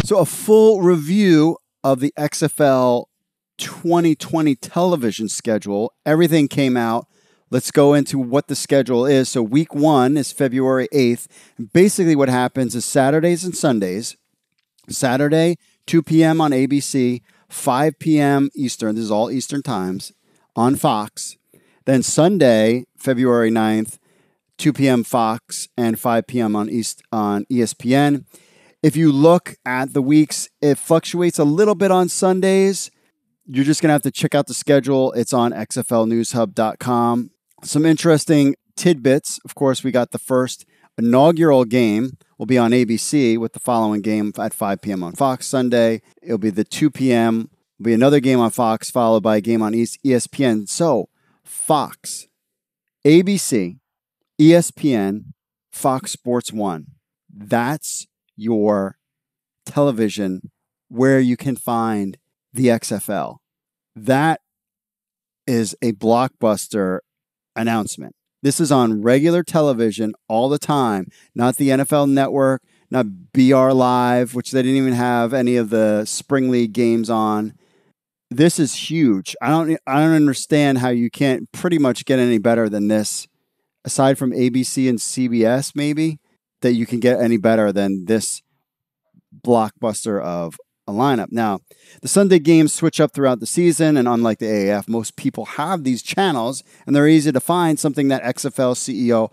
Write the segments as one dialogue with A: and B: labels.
A: So a full review of the XFL 2020 television schedule. Everything came out. Let's go into what the schedule is. So week 1 is February 8th. Basically what happens is Saturdays and Sundays. Saturday, 2 p.m. on ABC, 5 p.m. Eastern. This is all Eastern times on Fox. Then Sunday, February 9th, 2 p.m. Fox and 5 p.m. on ESPN. If you look at the weeks, it fluctuates a little bit on Sundays. You're just going to have to check out the schedule. It's on xflnewshub.com. Some interesting tidbits. Of course, we got the first inaugural game will be on ABC with the following game at 5 p.m. on Fox Sunday. It'll be the 2 p.m. Will be another game on Fox followed by a game on ESPN. So Fox, ABC, ESPN, Fox Sports 1. That's your television where you can find the XFL. That is a blockbuster announcement. This is on regular television all the time, not the NFL Network, not BR Live, which they didn't even have any of the Spring League games on. This is huge. I don't understand how you can't pretty much get any better than this, aside from ABC and CBS maybe, that you can get any better than this blockbuster of a lineup. Now, the Sunday games switch up throughout the season, and unlike the AAF, most people have these channels, and they're easy to find, something that XFL CEO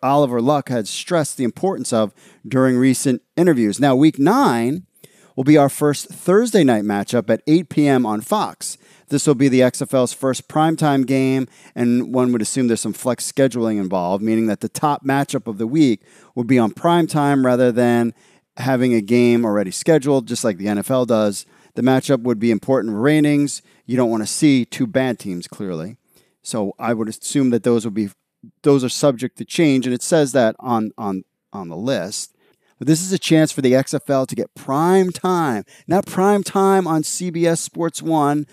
A: Oliver Luck had stressed the importance of during recent interviews. Now, Week 9 will be our first Thursday night matchup at 8 p.m. on Fox. This will be the XFL's first primetime game, and one would assume there's some flex scheduling involved, meaning that the top matchup of the week will be on primetime rather than having a game already scheduled, just like the NFL does. The matchup would be important for ratings. You don't want to see two bad teams, clearly. So I would assume that those are subject to change, and it says that on the list. But this is a chance for the XFL to get prime time, not prime time on CBS Sports 1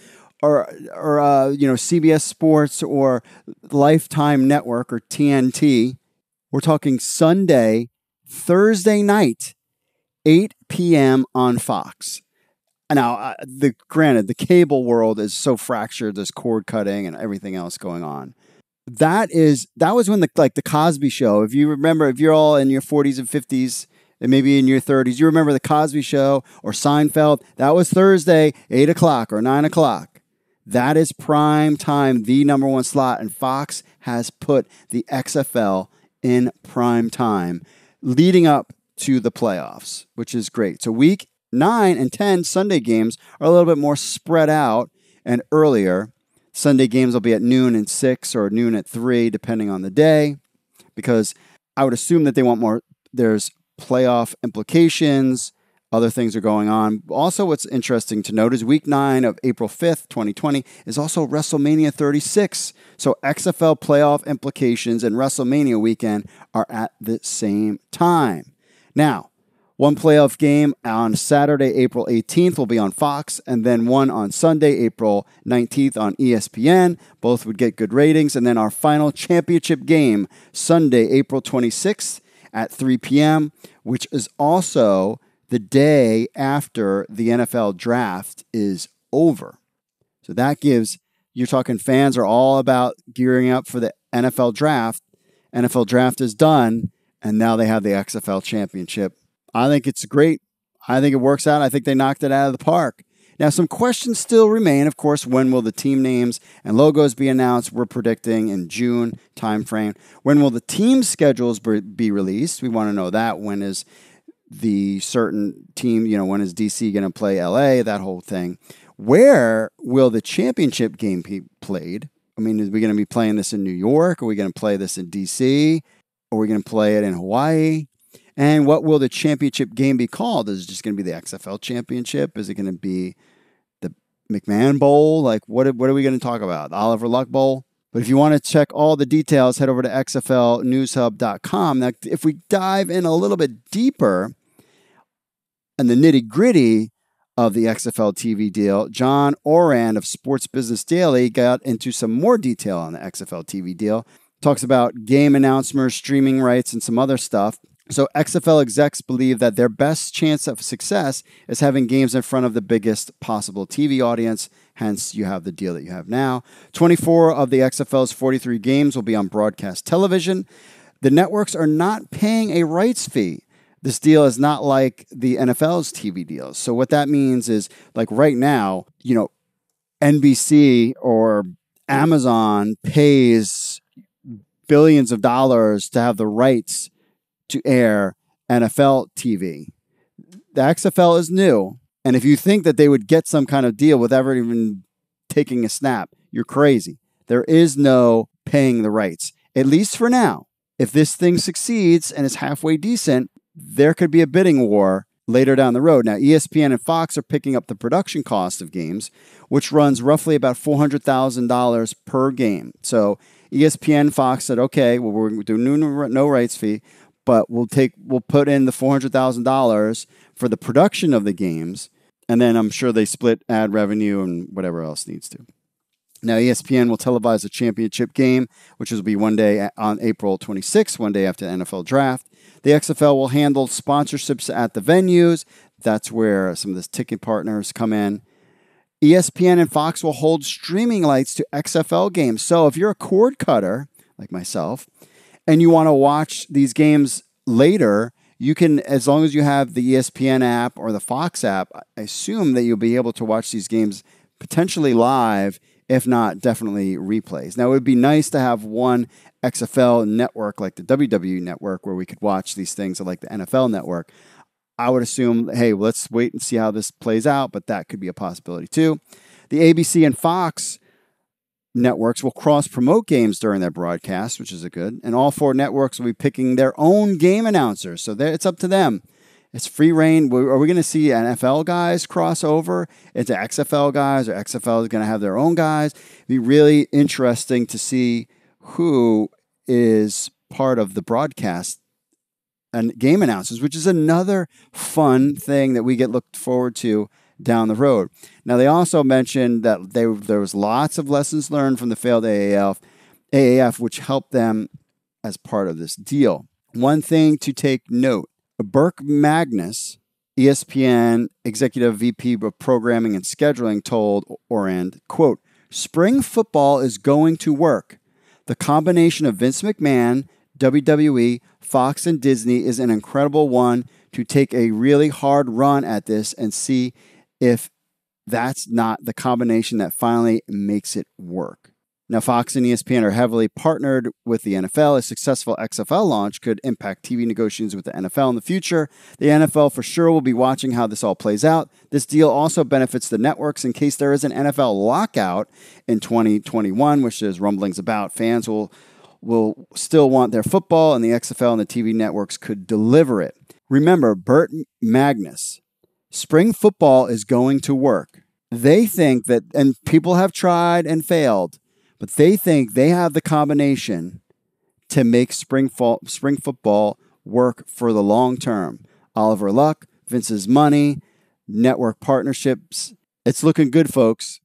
A: or CBS Sports or Lifetime Network or TNT. We're talking Sunday, Thursday night, 8 p.m. on Fox. Now, granted, the cable world is so fractured. There's cord cutting and everything else going on. That was when the Cosby Show. If you remember, if you're all in your 40s and 50s and maybe in your 30s, you remember the Cosby Show or Seinfeld. That was Thursday, 8 o'clock or 9 o'clock. That is prime time, the number one slot, and Fox has put the XFL in prime time, leading up to the playoffs, which is great. So week 9 and 10 Sunday games are a little bit more spread out and earlier. Sunday games will be at noon and 6 or noon at 3, depending on the day, because I would assume that they want more. There's playoff implications. Other things are going on. Also, what's interesting to note is week 9 of April 5th, 2020 is also WrestleMania 36. So XFL playoff implications and WrestleMania weekend are at the same time. Now, one playoff game on Saturday, April 18th will be on Fox, and then one on Sunday, April 19th on ESPN. Both would get good ratings. And then our final championship game, Sunday, April 26th at 3 p.m., which is also the day after the NFL draft is over. So that gives, you're talking fans are all about gearing up for the NFL draft. NFL draft is done. And now they have the XFL Championship. I think it's great. I think it works out. I think they knocked it out of the park. Now, some questions still remain. Of course, when will the team names and logos be announced? We're predicting in June timeframe. When will the team schedules be released? We want to know that. When is the certain team, when is DC going to play LA? That whole thing. Where will the championship game be played? I mean, are we going to be playing this in New York? Are we going to play this in DC? Are we going to play it in Hawaii? And what will the championship game be called? Is it just going to be the XFL Championship? Is it going to be the McMahon Bowl? Like, what are we going to talk about? The Oliver Luck Bowl? But if you want to check all the details, head over to xflnewshub.com. Now, if we dive in a little bit deeper and the nitty-gritty of the XFL TV deal, John Oran of Sports Business Daily got into some more detail on the XFL TV deal. Talks about game announcements, streaming rights, and some other stuff. So XFL execs believe that their best chance of success is having games in front of the biggest possible TV audience. Hence, you have the deal that you have now. 24 of the XFL's 43 games will be on broadcast television. The networks are not paying a rights fee. This deal is not like the NFL's TV deals. So what that means is, like right now, NBC or Amazon pays billions of dollars to have the rights to air NFL TV. The XFL is new, and if you think that they would get some kind of deal without even taking a snap, you're crazy. There is no paying the rights, at least for now. If this thing succeeds and is halfway decent, there could be a bidding war later down the road. Now, ESPN and Fox are picking up the production cost of games, which runs roughly about $400,000 per game. So ESPN, Fox said, okay, well, we're doing no rights fee, but we'll put in the $400,000 for the production of the games, and then I'm sure they split ad revenue and whatever else needs to. Now, ESPN will televise a championship game, which will be one day on April 26th, one day after the NFL draft. The XFL will handle sponsorships at the venues. That's where some of the ticket partners come in. ESPN and Fox will hold streaming rights to XFL games. So if you're a cord cutter, like myself, and you want to watch these games later, you can, as long as you have the ESPN app or the Fox app, I assume that you'll be able to watch these games potentially live, if not definitely replays. Now, it would be nice to have one XFL network like the WWE network where we could watch these things like the NFL network. I would assume, hey, let's wait and see how this plays out, but that could be a possibility too. The ABC and Fox networks will cross-promote games during their broadcast, which is a good. And all four networks will be picking their own game announcers. So it's up to them. It's free reign. Are we going to see NFL guys cross over into XFL guys, or XFL is going to have their own guys? It'd be really interesting to see who is part of the broadcast and game announcers, which is another fun thing that we get looked forward to down the road. Now, they also mentioned that there was lots of lessons learned from the failed AAF, which helped them as part of this deal. One thing to take note, Burke Magnus, ESPN Executive VP of Programming and Scheduling, told Orand, quote, "Spring football is going to work. The combination of Vince McMahon, WWE, Fox, and Disney is an incredible one to take a really hard run at this and see if that's not the combination that finally makes it work." Now, Fox and ESPN are heavily partnered with the NFL. A successful XFL launch could impact TV negotiations with the NFL in the future. The NFL for sure will be watching how this all plays out. This deal also benefits the networks in case there is an NFL lockout in 2021, which there's rumblings about. Fans will still want their football, and the XFL and the TV networks could deliver it. Remember, Burt Magnus, spring football is going to work. They think that, and people have tried and failed, but they think they have the combination to make spring football work for the long term. Oliver Luck, Vince's money, network partnerships. It's looking good, folks.